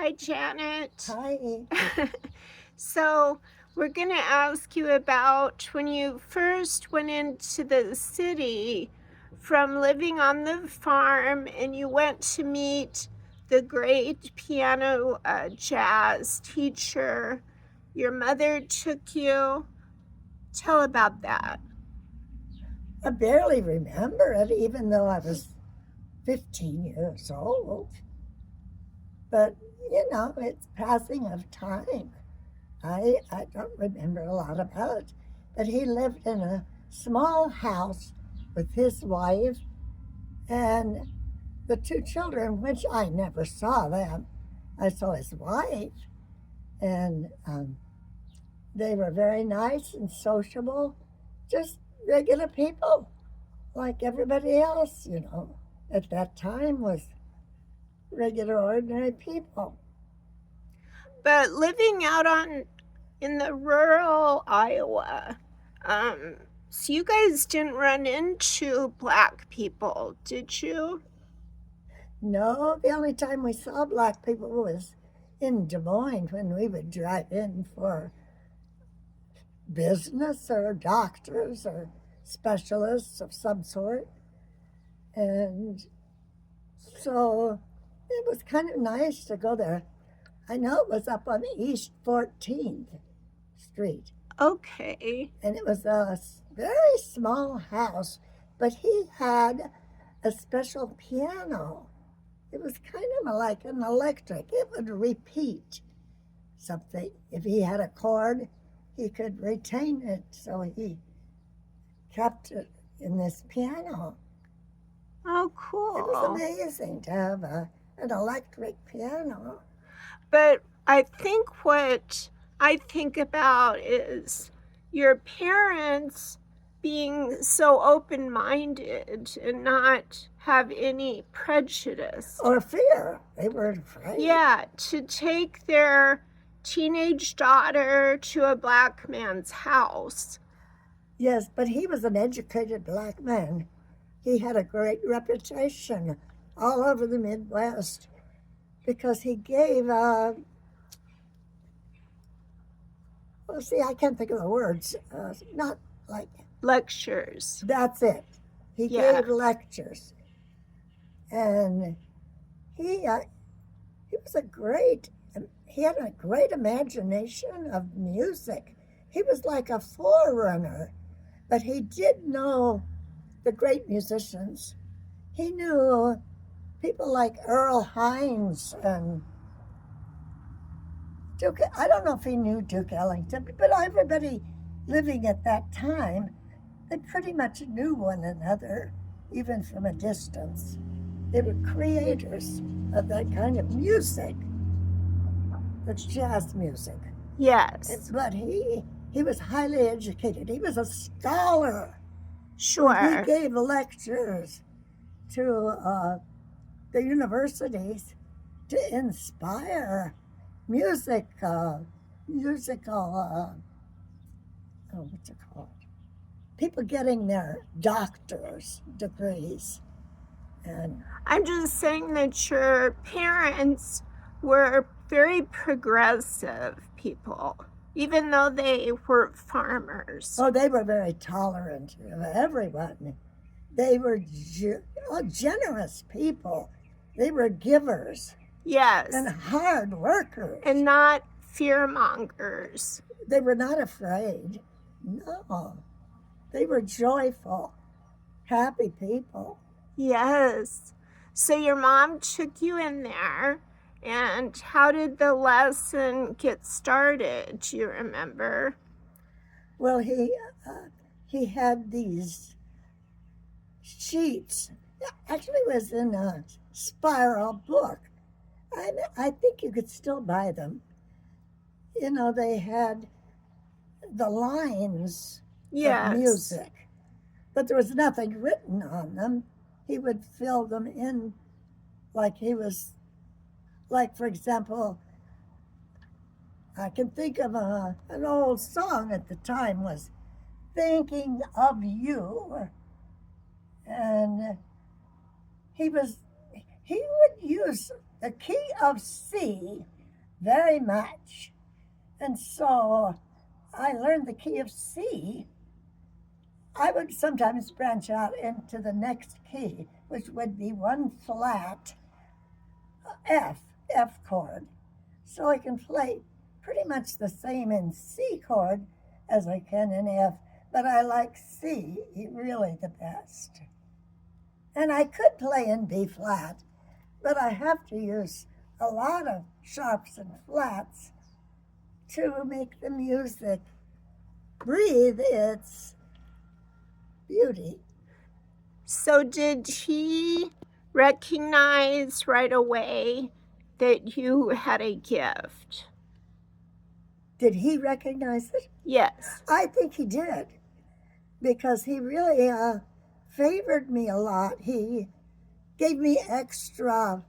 Hi, Janet. Hi. So, we're going to ask you about when you first went into the city from living on the farm and you went to meet the great piano jazz teacher. Your mother took you. Tell about that. I barely remember it, even though I was 15 years old. But, it's passing of time. I don't remember a lot about it. But he lived in a small house with his wife and the two children, which I never saw them. I saw his wife, and they were very nice and sociable, just regular people like everybody else, at that time was regular, ordinary people. But living out on in the rural Iowa, um, so you guys didn't run into black people, did you? No, the only time we saw black people was in Des Moines when we would drive in for business or doctors or specialists of some sort. And so it was kind of nice to go there. I know it was up on East 14th Street. Okay. And it was a very small house, but he had a special piano. It was kind of like an electric. It would repeat something. If he had a chord, he could retain it, so he kept it in this piano. Oh, It was cool. amazing to have an electric piano. But I think what I think about is your parents being so open minded and not have any prejudice. Or fear. They weren't afraid. Yeah, to take their teenage daughter to a black man's house. Yes, but he was an educated black man. He had a great reputation all over the Midwest because he gave, I can't think of the words, not like, Lectures. that's it. He Yeah. gave lectures. And he, uh, he was he had a great imagination of music. He was like a forerunner, but he did know the great musicians. He knew people like Earl Hines and Duke. I don't know if he knew Duke Ellington, but everybody living at that time, they pretty much knew one another, even from a distance. They were creators of that kind of music, that's jazz music. Yes. But he was highly educated. He was a scholar. He Sure. gave lectures to the universities to inspire musical, what's it called? People getting their doctor's degrees. And I'm just saying that your parents were very progressive people, even though they were farmers. oh, they were very tolerant of everyone. They were generous people. They were givers Yes. and hard workers. And not fear mongers. They were not afraid. No. They were joyful, happy people. Yes. So your mom took you in there, and how did the lesson get started? Do you remember? Well, he had these sheets. Actually, it was in a spiral book. I think you could still buy them. They had the lines of Yes. music, but there was nothing written on them. He would fill them in like he was, like, for example, I can think of an old song at the time was Thinking of You. And he would use the key of C very much. And so I learned the key of C. I would sometimes branch out into the next key, which would be one flat F chord. So I can play pretty much the same in C chord as I can in F, but I like C really the best. And I could play in B flat, but I have to use a lot of sharps and flats to make the music breathe its beauty. So did he recognize right away that you had a gift? Did he recognize it? Yes. I think he did, because he really favored me a lot. He gave me extra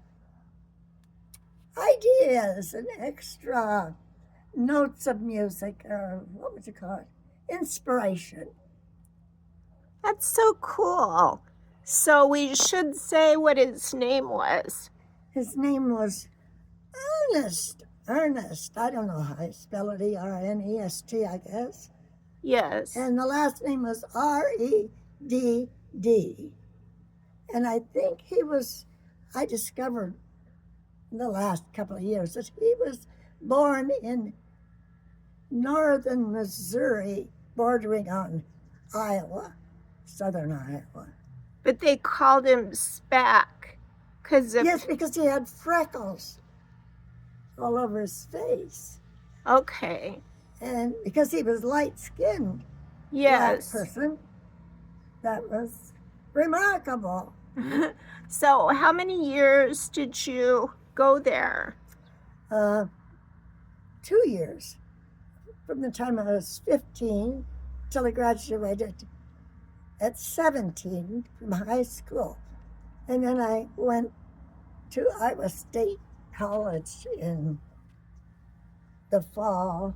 ideas and extra notes of music, or what would you call it? Inspiration. That's so cool. So we should say what his name was. His name was Ernest. Ernest. I don't know how you spell it. Ernest, I guess. Yes. And the last name was Redd. And I think I discovered in the last couple of years that he was born in northern Missouri, bordering on Iowa, southern Iowa. But they called him Speck Yes, because he had freckles all over his face. Okay. And because he was light-skinned, Yes. black person, that was remarkable. So how many years did you go there? 2 years. From the time I was 15 till I graduated at 17 from high school. And then I went to Iowa State College in the fall.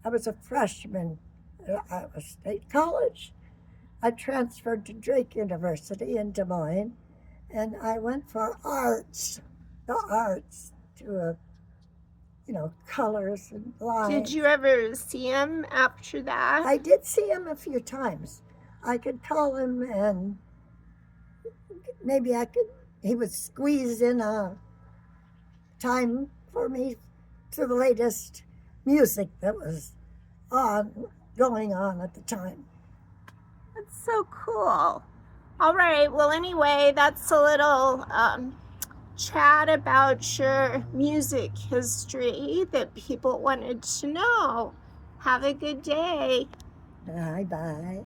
I was a freshman at Iowa State College. I transferred to Drake University in Des Moines, and I went for the arts to colors and lines. Did you ever see him after that? I did see him a few times. I could call him, and maybe he would squeeze in a time for me to the latest music that was going on at the time. That's so cool. All right. Well, anyway, that's a little chat about your music history that people wanted to know. Have a good day. Bye-bye.